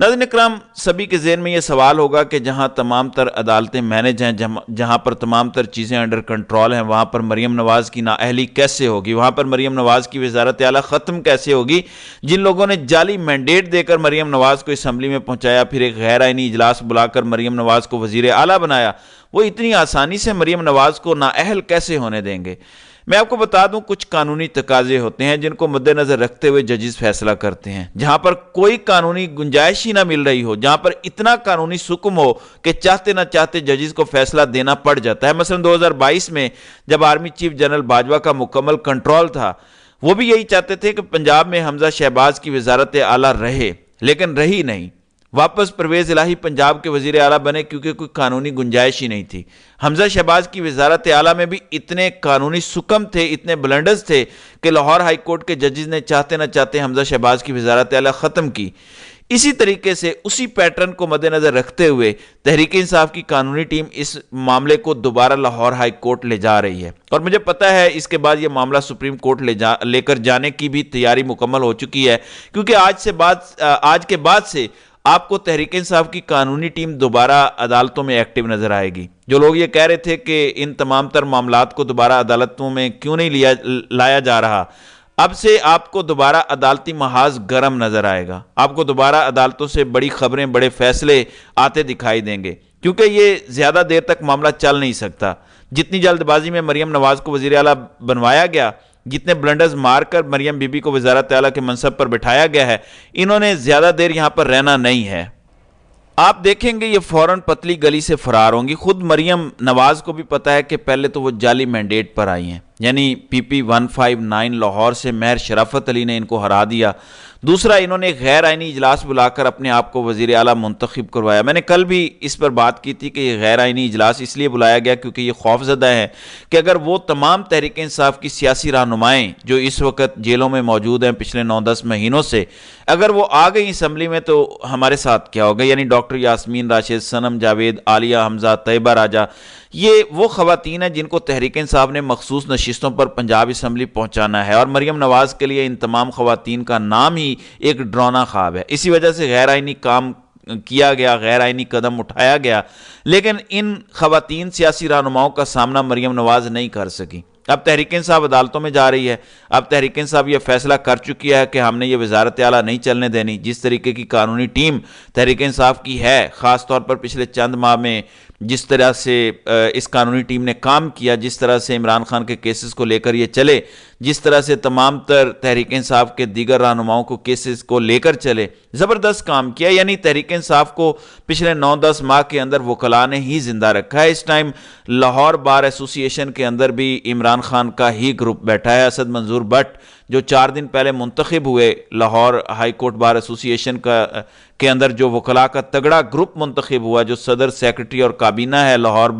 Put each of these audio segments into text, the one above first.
ناظرین اکرام، سبھی کے ذہن میں یہ سوال ہوگا کہ جہاں تمام تر عدالتیں مینج ہیں، جہاں پر تمام تر چیزیں انڈر کنٹرول ہیں، وہاں پر مریم نواز کی نااہلی کیسے ہوگی؟ وہاں پر مریم نواز کی وزارت اعلیٰ ختم کیسے ہوگی؟ جن لوگوں نے جعلی مینڈیٹ دے کر مریم نواز کو اسمبلی میں پہنچایا، پھر ایک غیر آئینی اجلاس بلا کر مریم نواز کو وزیر اعلیٰ بنایا، وہ اتنی آسانی سے مریم نواز کو نااہل کیسے ہونے دیں گے؟ میں آپ کو بتا دوں، کچھ قانونی تقاضے ہوتے ہیں جن کو مد نظر رکھتے ہوئے ججز فیصلہ کرتے ہیں۔ جہاں پر کوئی قانونی گنجائش ہی نہ مل رہی ہو، جہاں پر اتنا قانونی سکم ہو کہ چاہتے نہ چاہتے ججز کو فیصلہ دینا پڑ جاتا ہے۔ مثلا 2022 میں جب آرمی چیف جنرل باجوہ کا مکمل کنٹرول تھا، وہ بھی یہی چاہتے تھے کہ پنجاب میں حمزہ شہباز کی وزارت اعلیٰ رہے، لیکن رہی نہیں۔ واپس پرویز الہی پنجاب کے وزیر اعلیٰ بنے کیونکہ کوئی قانونی گنجائش ہی نہیں تھی۔ حمزہ شہباز کی وزارت اعلیٰ میں بھی اتنے قانونی سکم تھے، اتنے بلنڈرز تھے کہ لاہور ہائی کورٹ کے ججز نے چاہتے نہ چاہتے حمزہ شہباز کی وزارت اعلیٰ ختم کی۔ اسی طریقے سے اسی پیٹرن کو مد نظر رکھتے ہوئے تحریک انصاف کی قانونی ٹیم اس معاملے کو دوبارہ لاہور ہائی کورٹ لے جا رہی ہے، اور مجھے پتہ ہے اس کے بعد یہ معاملہ سپریم کورٹ لے کر جانے کی بھی تیاری مکمل ہو چکی ہے، کیونکہ آج کے بعد سے آپ کو تحریک انصاف کی قانونی ٹیم دوبارہ عدالتوں میں ایکٹیو نظر آئے گی۔ جو لوگ یہ کہہ رہے تھے کہ ان تمام تر معاملات کو دوبارہ عدالتوں میں کیوں نہیں لایا جا رہا، اب سے آپ کو دوبارہ عدالتی محاذ گرم نظر آئے گا۔ آپ کو دوبارہ عدالتوں سے بڑی خبریں، بڑے فیصلے آتے دکھائی دیں گے، کیونکہ یہ زیادہ دیر تک معاملہ چل نہیں سکتا۔ جتنی جلد بازی میں مریم نواز کو وزیر اعلیٰ بنوایا گیا، جتنے بلنڈرز مار کر مریم بی بی کو وزارت اعلیٰ کے منصب پر بٹھایا گیا ہے، انہوں نے زیادہ دیر یہاں پر رہنا نہیں ہے۔ آپ دیکھیں گے یہ فوراً پتلی گلی سے فرار ہوں گی۔ خود مریم نواز کو بھی پتا ہے کہ پہلے تو وہ جعلی مینڈیٹ پر آئی ہیں، یعنی PP 159 لاہور سے مہر شرافت علی نے ان کو ہرا دیا۔ دوسرا، انہوں نے غیر آئینی اجلاس بلا کر اپنے آپ کو وزیر اعلیٰ منتخب کروایا۔ میں نے کل بھی اس پر بات کی تھی کہ یہ غیر آئینی اجلاس اس لیے بلایا گیا کیونکہ یہ خوف زدہ ہے کہ اگر وہ تمام تحریک انصاف کی سیاسی رہنمائیں جو اس وقت جیلوں میں موجود ہیں پچھلے 9-10 مہینوں سے، اگر وہ آ گئی اسمبلی میں تو ہمارے ساتھ کیا ہوگا؟ یعنی ڈاکٹر یاسمین راشد، صنم جاوید، عالیہ حمزہ، طیبہ راجہ، یہ وہ خواتین ہیں جن کو تحریک انصاف نے مخصوص نشستوں پر پنجاب اسمبلی پہنچانا ہے، اور مریم نواز کے لیے ان تمام خواتین کا نام ہی ایک ڈراؤنا خواب ہے۔ اسی وجہ سے غیر آئینی کام کیا گیا، غیر آئینی قدم اٹھایا گیا، لیکن ان خواتین سیاسی رہنماؤں کا سامنا مریم نواز نہیں کر سکی۔ اب تحریک انصاف عدالتوں میں جا رہی ہے۔ اب تحریک انصاف یہ فیصلہ کر چکی ہے کہ ہم نے یہ وزارت اعلیٰ نہیں چلنے دینی۔ جس طریقے کی قانونی ٹیم تحریک انصاف کی ہے، خاص طور پر پچھلے چند ماہ میں جس طرح سے اس قانونی ٹیم نے کام کیا، جس طرح سے عمران خان کے کیسز کو لے کر یہ چلے، جس طرح سے تمام تر تحریک انصاف کے دیگر رہنماؤں کو کیسز کو لے کر چلے، زبردست کام کیا۔ یعنی تحریک انصاف کو پچھلے 9-10 ماہ کے اندر وکلاء نے ہی زندہ رکھا ہے۔ اس ٹائم لاہور بار ایسوسی ایشن کے اندر بھی عمران خان کا ہی گروپ بیٹھا ہے۔ اسد منظور بٹ جو 4 دن پہلے منتخب ہوئے لاہور ہائی کورٹ بار ایسوسی ایشن کے اندر، جو وکلاء کا تگڑا گروپ منتخب ہوا، جو صدر، سیکرٹری اور کابینہ ہے لاہور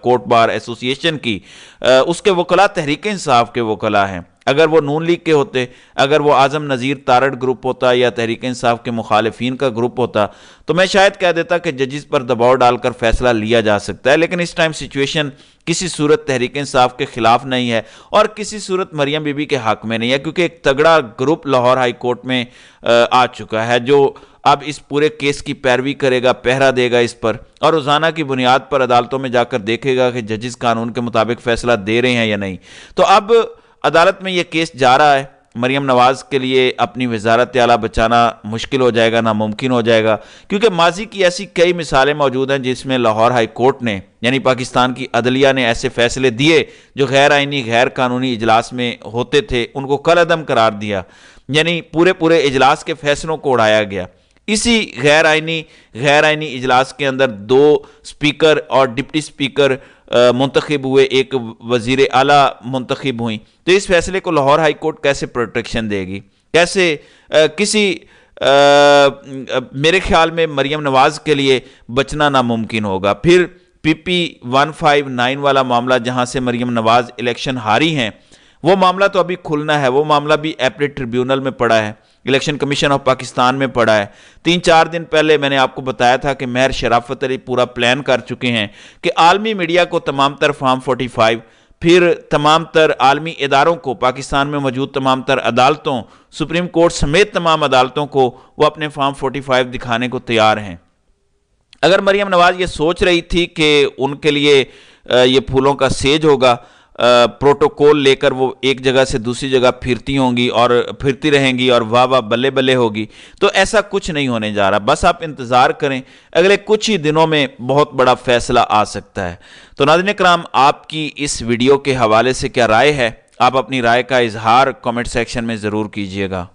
کورٹ بار ایسوسی ایشن کی، اس کے وکلاء تحریک انصاف کے وکلاء ہیں۔ اگر وہ نون لیگ کے ہوتے، اگر وہ اعظم نذیر تارڑ گروپ ہوتا یا تحریک انصاف کے مخالفین کا گروپ ہوتا، تو میں شاید کہہ دیتا کہ ججز پر دباؤ ڈال کر فیصلہ لیا جا سکتا ہے۔ لیکن اس ٹائم سچویشن کسی صورت تحریک انصاف کے خلاف نہیں ہے اور کسی صورت مریم بی بی کے حق میں نہیں ہے، کیونکہ ایک تگڑا گروپ لاہور ہائی کورٹ میں آ چکا ہے جو اب اس پورے کیس کی پیروی کرے گا، پہرا دے گا اس پر، اور روزانہ کی بنیاد پر عدالتوں میں جا کر دیکھے گا کہ ججز قانون کے مطابق فیصلہ دے رہے ہیں یا نہیں۔ تو اب عدالت میں یہ کیس جا رہا ہے۔ مریم نواز کے لیے اپنی وزارت اعلیٰ بچانا مشکل ہو جائے گا، ناممکن ہو جائے گا، کیونکہ ماضی کی ایسی کئی مثالیں موجود ہیں جس میں لاہور ہائی کورٹ نے، یعنی پاکستان کی عدلیہ نے ایسے فیصلے دیے جو غیر آئینی، غیر قانونی اجلاس میں ہوتے تھے، ان کو کالعدم قرار دیا، یعنی پورے اجلاس کے فیصلوں کو اڑایا گیا۔ اسی غیر آئینی اجلاس کے اندر 2 اسپیکر اور ڈپٹی اسپیکر منتخب ہوئے، ایک وزیر اعلیٰ منتخب ہوئیں۔ تو اس فیصلے کو لاہور ہائی کورٹ کیسے پروٹیکشن دے گی؟ کیسے میرے خیال میں مریم نواز کے لیے بچنا ناممکن ہوگا۔ پھر PP 159 والا معاملہ جہاں سے مریم نواز الیکشن ہاری ہیں، وہ معاملہ تو ابھی کھلنا ہے، وہ معاملہ بھی ایپلیٹ ٹریبیونل میں پڑا ہے، الیکشن کمیشن آف پاکستان میں پڑا ہے۔ 3-4 دن پہلے میں نے آپ کو بتایا تھا کہ مہر شرافت علی پورا پلان کر چکے ہیں کہ عالمی میڈیا کو تمام تر فارم 45 پھر تمام تر عالمی اداروں کو، پاکستان میں موجود تمام تر عدالتوں، سپریم کورٹ سمیت تمام عدالتوں کو وہ اپنے فارم 45 دکھانے کو تیار ہیں۔ اگر مریم نواز یہ سوچ رہی تھی کہ ان کے لیے یہ پھولوں کا سیج ہوگا، پروٹوکول لے کر وہ ایک جگہ سے دوسری جگہ پھرتی ہوں گی اور پھرتی رہیں گی اور واہ واہ بلے بلے ہوگی، تو ایسا کچھ نہیں ہونے جا رہا۔ بس آپ انتظار کریں، اگلے کچھ ہی دنوں میں بہت بڑا فیصلہ آ سکتا ہے۔ تو ناظرین کرام، آپ کی اس ویڈیو کے حوالے سے کیا رائے ہے؟ آپ اپنی رائے کا اظہار کمنٹ سیکشن میں ضرور کیجئے گا۔